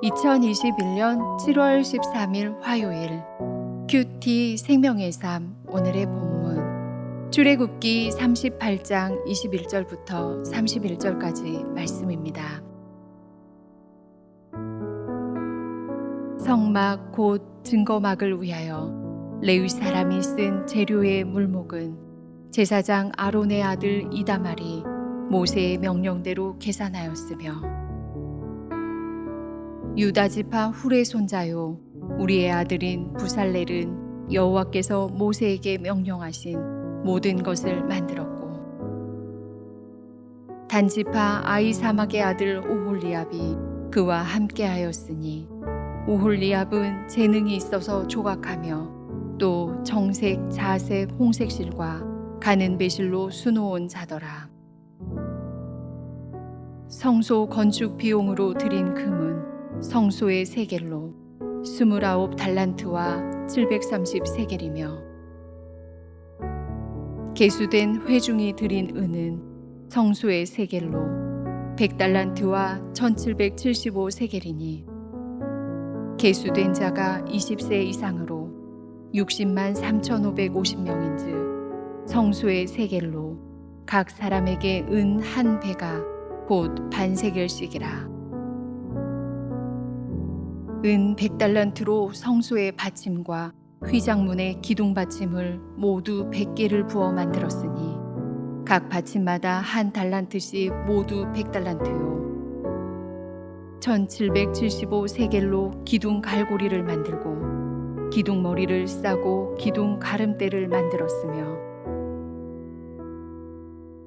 2021년 7월 13일 화요일 큐티 생명의 삶 오늘의 본문 출애굽기 38장 21절부터 31절까지 말씀입니다. 성막 곧 증거막을 위하여 레위 사람이 쓴 재료의 물목은 제사장 아론의 아들 이다말이 모세의 명령대로 계산하였으며 유다 지파 훌의 손자요 우리의 아들인 부살렐은 여호와께서 모세에게 명령하신 모든 것을 만들었고 단 지파 아히사막의 아들 오홀리압이 그와 함께하였으니 오홀리압은 재능이 있어서 조각하며 또 정색, 자색, 홍색 실과 가는 배실로 수놓은 자더라. 성소 건축 비용으로 들인 금은 성소의 세겔로 29달란트와 730세겔이며 계수된 회중이 들인 은은 성소의 세겔로 100달란트와 1775세겔이니 계수된 자가 20세 이상으로 60만 3550명인즉 성소의 세겔로 각 사람에게 은 한 배가 곧 반세겔씩이라. 은 100달란트로 성소의 받침과 휘장문의 기둥 받침을 모두 100개를 부어 만들었으니 각 받침마다 한 달란트씩 모두 100달란트요 1775세겔로 기둥 갈고리를 만들고 기둥 머리를 싸고 기둥 가름대를 만들었으며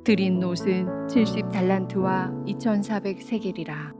드린 놋은 70달란트와 2400세겔이라.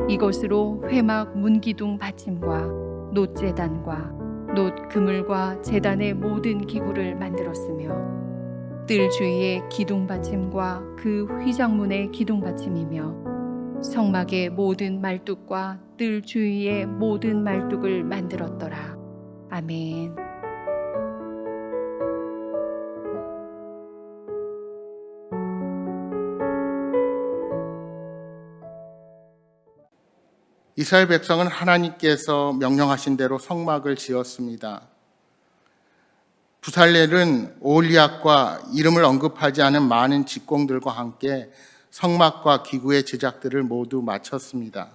이것으로 회막 문기둥 받침과 놋제단과 놋 그물과 제단의 모든 기구를 만들었으며 뜰 주위의 기둥 받침과 그 휘장문의 기둥 받침이며 성막의 모든 말뚝과 뜰 주위의 모든 말뚝을 만들었더라. 아멘. 이스라엘 백성은 하나님께서 명령하신 대로 성막을 지었습니다. 부살렐은 오홀리압과 이름을 언급하지 않은 많은 직공들과 함께 성막과 기구의 제작들을 모두 마쳤습니다.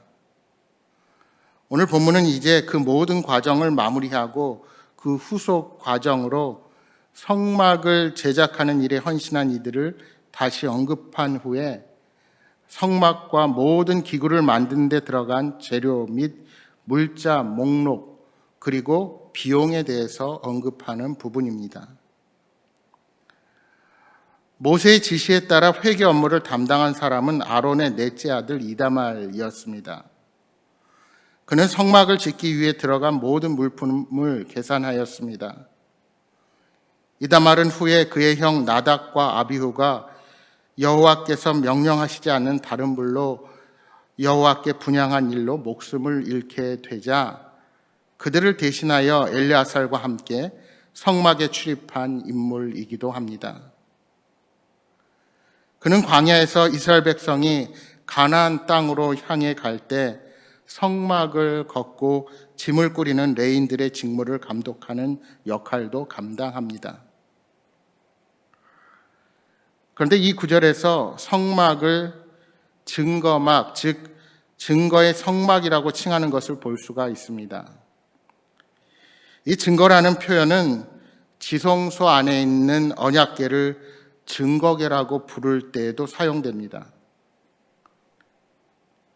오늘 본문은 이제 그 모든 과정을 마무리하고 그 후속 과정으로 성막을 제작하는 일에 헌신한 이들을 다시 언급한 후에 성막과 모든 기구를 만드는 데 들어간 재료 및 물자, 목록, 그리고 비용에 대해서 언급하는 부분입니다. 모세의 지시에 따라 회계 업무를 담당한 사람은 아론의 넷째 아들 이다말이었습니다. 그는 성막을 짓기 위해 들어간 모든 물품을 계산하였습니다. 이다말은 후에 그의 형 나답과 아비후가 여호와께서 명령하시지 않는 다른 불로 여호와께 분향한 일로 목숨을 잃게 되자 그들을 대신하여 엘르아살과 함께 성막에 출입한 인물이기도 합니다. 그는 광야에서 이스라엘 백성이 가나안 땅으로 향해 갈 때 성막을 걷고 짐을 꾸리는 레인들의 직무를 감독하는 역할도 감당합니다. 그런데 이 구절에서 성막을 증거막, 즉 증거의 성막이라고 칭하는 것을 볼 수가 있습니다. 이 증거라는 표현은 지성소 안에 있는 언약궤를 증거궤라고 부를 때에도 사용됩니다.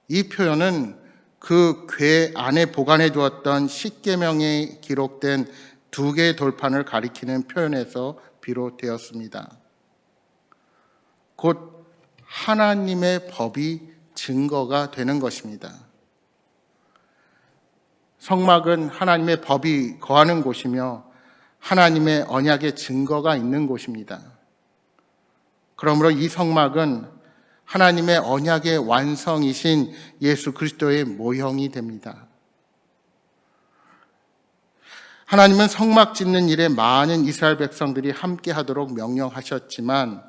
이 표현은 그 궤 안에 보관해 두었던 십계명에 기록된 2개의 돌판을 가리키는 표현에서 비롯되었습니다. 곧 하나님의 법이 증거가 되는 것입니다. 성막은 하나님의 법이 거하는 곳이며 하나님의 언약의 증거가 있는 곳입니다. 그러므로 이 성막은 하나님의 언약의 완성이신 예수 그리스도의 모형이 됩니다. 하나님은 성막 짓는 일에 많은 이스라엘 백성들이 함께 하도록 명령하셨지만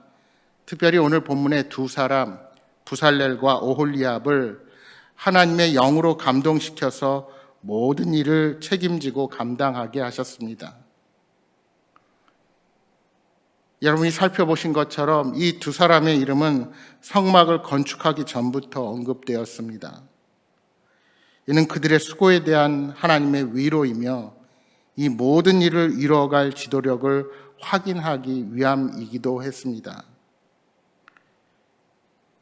특별히 오늘 본문의 두 사람 부살렐과 오홀리압을 하나님의 영으로 감동시켜서 모든 일을 책임지고 감당하게 하셨습니다. 여러분이 살펴보신 것처럼 이 두 사람의 이름은 성막을 건축하기 전부터 언급되었습니다. 이는 그들의 수고에 대한 하나님의 위로이며 이 모든 일을 이뤄갈 지도력을 확인하기 위함이기도 했습니다.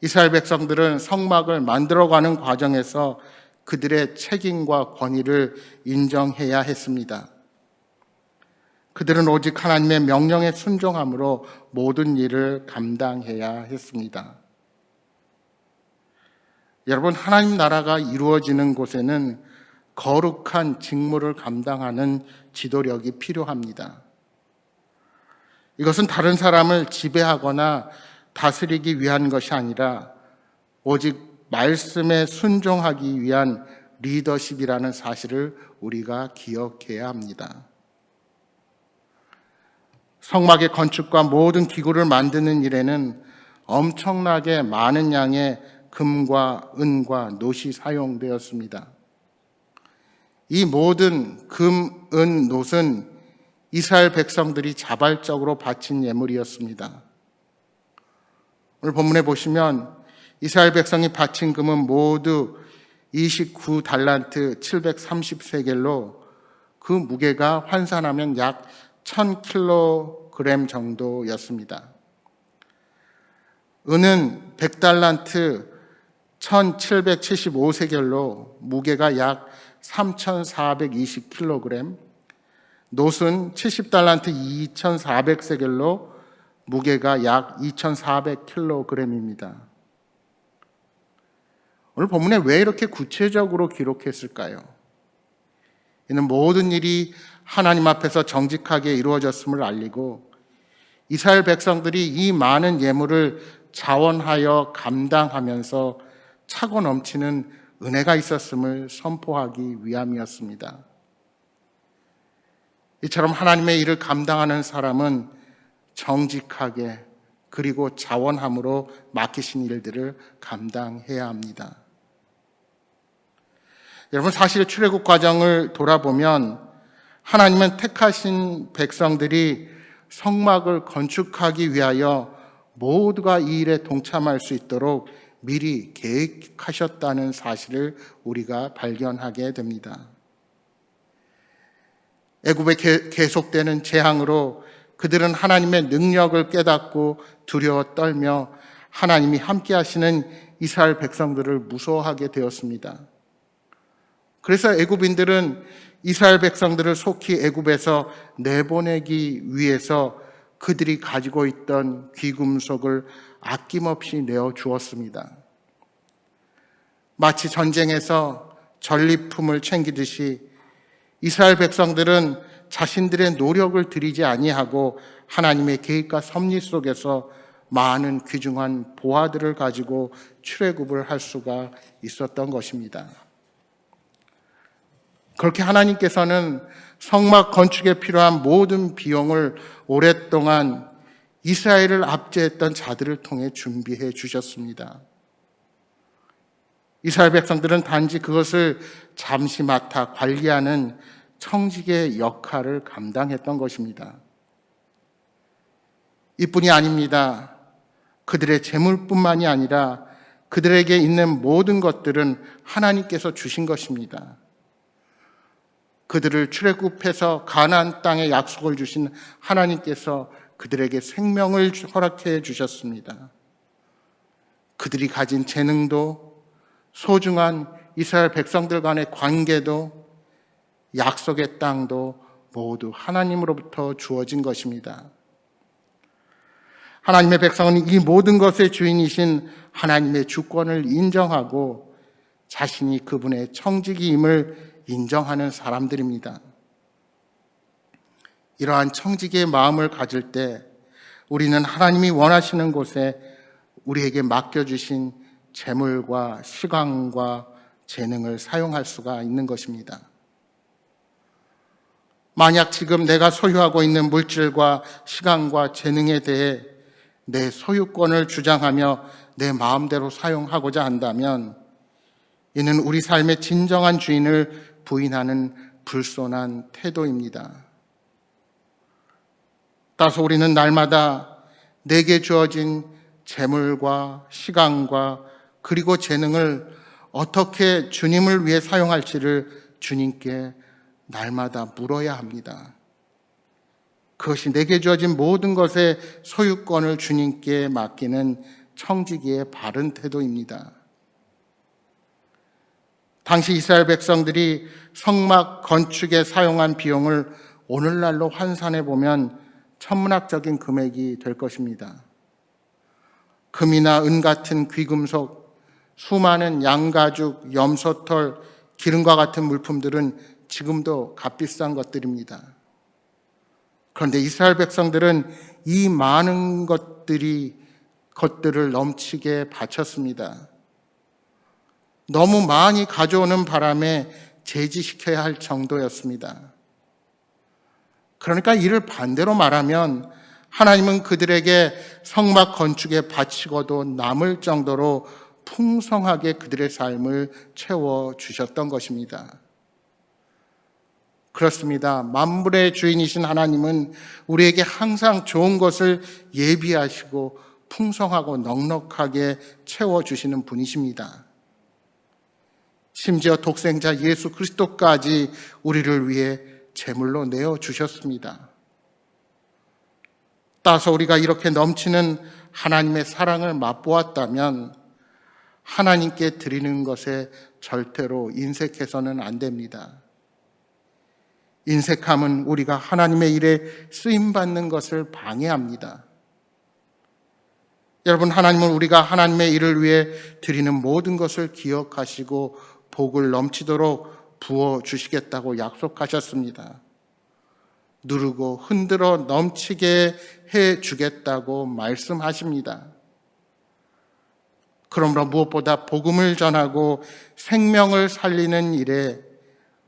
이스라엘 백성들은 성막을 만들어가는 과정에서 그들의 책임과 권위를 인정해야 했습니다. 그들은 오직 하나님의 명령에 순종함으로 모든 일을 감당해야 했습니다. 여러분, 하나님 나라가 이루어지는 곳에는 거룩한 직무를 감당하는 지도력이 필요합니다. 이것은 다른 사람을 지배하거나 다스리기 위한 것이 아니라 오직 말씀에 순종하기 위한 리더십이라는 사실을 우리가 기억해야 합니다. 성막의 건축과 모든 기구를 만드는 일에는 엄청나게 많은 양의 금과 은과 놋이 사용되었습니다. 이 모든 금, 은, 놋은 이스라엘 백성들이 자발적으로 바친 예물이었습니다. 오늘 본문에 보시면 이스라엘 백성이 바친 금은 모두 29달란트 730세겔로 그 무게가 환산하면 약 1000kg 정도였습니다. 은은 100달란트 1775세겔로 무게가 약 3420kg, 놋은 70달란트 2400세겔로 무게가 약 2400kg입니다. 오늘 본문에 왜 이렇게 구체적으로 기록했을까요? 이는 모든 일이 하나님 앞에서 정직하게 이루어졌음을 알리고 이스라엘 백성들이 이 많은 예물을 자원하여 감당하면서 차고 넘치는 은혜가 있었음을 선포하기 위함이었습니다. 이처럼 하나님의 일을 감당하는 사람은 정직하게 그리고 자원함으로 맡기신 일들을 감당해야 합니다. 여러분, 사실 출애굽 과정을 돌아보면 하나님은 택하신 백성들이 성막을 건축하기 위하여 모두가 이 일에 동참할 수 있도록 미리 계획하셨다는 사실을 우리가 발견하게 됩니다. 애굽에 계속되는 재앙으로 그들은 하나님의 능력을 깨닫고 두려워 떨며 하나님이 함께 하시는 이스라엘 백성들을 무서워하게 되었습니다. 그래서 애굽인들은 이스라엘 백성들을 속히 애굽에서 내보내기 위해서 그들이 가지고 있던 귀금속을 아낌없이 내어주었습니다. 마치 전쟁에서 전리품을 챙기듯이 이스라엘 백성들은 자신들의 노력을 들이지 아니하고 하나님의 계획과 섭리 속에서 많은 귀중한 보화들을 가지고 출애굽을 할 수가 있었던 것입니다. 그렇게 하나님께서는 성막 건축에 필요한 모든 비용을 오랫동안 이스라엘을 압제했던 자들을 통해 준비해 주셨습니다. 이스라엘 백성들은 단지 그것을 잠시 맡아 관리하는 청직의 역할을 감당했던 것입니다. 이뿐이 아닙니다. 그들의 재물뿐만이 아니라 그들에게 있는 모든 것들은 하나님께서 주신 것입니다. 그들을 출애굽해서 가나안 땅에 약속을 주신 하나님께서 그들에게 생명을 허락해 주셨습니다. 그들이 가진 재능도 소중한 이스라엘 백성들 간의 관계도 약속의 땅도 모두 하나님으로부터 주어진 것입니다. 하나님의 백성은 이 모든 것의 주인이신 하나님의 주권을 인정하고 자신이 그분의 청지기임을 인정하는 사람들입니다. 이러한 청지기의 마음을 가질 때 우리는 하나님이 원하시는 곳에 우리에게 맡겨주신 재물과 시간과 재능을 사용할 수가 있는 것입니다. 만약 지금 내가 소유하고 있는 물질과 시간과 재능에 대해 내 소유권을 주장하며 내 마음대로 사용하고자 한다면 이는 우리 삶의 진정한 주인을 부인하는 불손한 태도입니다. 따라서 우리는 날마다 내게 주어진 재물과 시간과 그리고 재능을 어떻게 주님을 위해 사용할지를 주님께 날마다 물어야 합니다. 그것이 내게 주어진 모든 것의 소유권을 주님께 맡기는 청지기의 바른 태도입니다. 당시 이스라엘 백성들이 성막 건축에 사용한 비용을 오늘날로 환산해 보면 천문학적인 금액이 될 것입니다. 금이나 은 같은 귀금속, 수많은 양가죽, 염소털, 기름과 같은 물품들은 지금도 값비싼 것들입니다. 그런데 이스라엘 백성들은 이 많은 것들을 넘치게 바쳤습니다. 너무 많이 가져오는 바람에 제지시켜야 할 정도였습니다. 그러니까 이를 반대로 말하면 하나님은 그들에게 성막 건축에 바치고도 남을 정도로 풍성하게 그들의 삶을 채워주셨던 것입니다. 그렇습니다. 만물의 주인이신 하나님은 우리에게 항상 좋은 것을 예비하시고 풍성하고 넉넉하게 채워주시는 분이십니다. 심지어 독생자 예수 그리스도까지 우리를 위해 제물로 내어주셨습니다. 따라서 우리가 이렇게 넘치는 하나님의 사랑을 맛보았다면 하나님께 드리는 것에 절대로 인색해서는 안 됩니다. 인색함은 우리가 하나님의 일에 쓰임받는 것을 방해합니다. 여러분, 하나님은 우리가 하나님의 일을 위해 드리는 모든 것을 기억하시고 복을 넘치도록 부어주시겠다고 약속하셨습니다. 누르고 흔들어 넘치게 해주겠다고 말씀하십니다. 그러므로 무엇보다 복음을 전하고 생명을 살리는 일에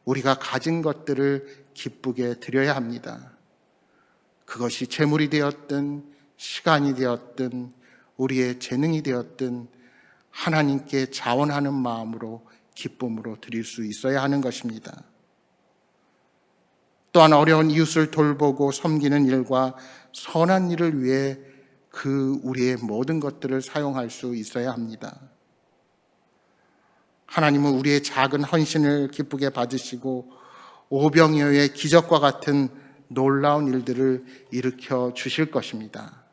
우리가 가진 것들을 기쁘게 드려야 합니다. 그것이 재물이 되었든 시간이 되었든 우리의 재능이 되었든 하나님께 자원하는 마음으로 기쁨으로 드릴 수 있어야 하는 것입니다. 또한 어려운 이웃을 돌보고 섬기는 일과 선한 일을 위해 우리의 모든 것들을 사용할 수 있어야 합니다. 하나님은 우리의 작은 헌신을 기쁘게 받으시고 오병이어의 기적과 같은 놀라운 일들을 일으켜 주실 것입니다.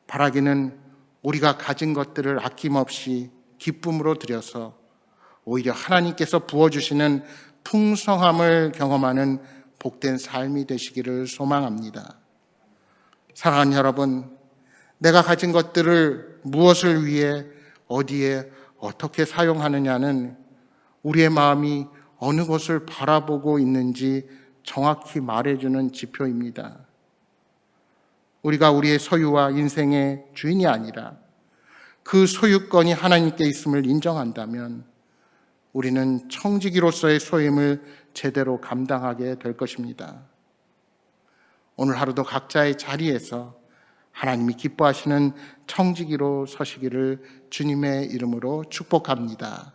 바라기는 우리가 가진 것들을 아낌없이 기쁨으로 드려서 오히려 하나님께서 부어주시는 풍성함을 경험하는 복된 삶이 되시기를 소망합니다. 사랑하는 여러분, 내가 가진 것들을 무엇을 위해 어디에 어떻게 사용하느냐는 우리의 마음이 어느 곳을 바라보고 있는지 정확히 말해주는 지표입니다. 우리가 우리의 소유와 인생의 주인이 아니라 그 소유권이 하나님께 있음을 인정한다면 우리는 청지기로서의 소임을 제대로 감당하게 될 것입니다. 오늘 하루도 각자의 자리에서 하나님이 기뻐하시는 청지기로 서시기를 주님의 이름으로 축복합니다.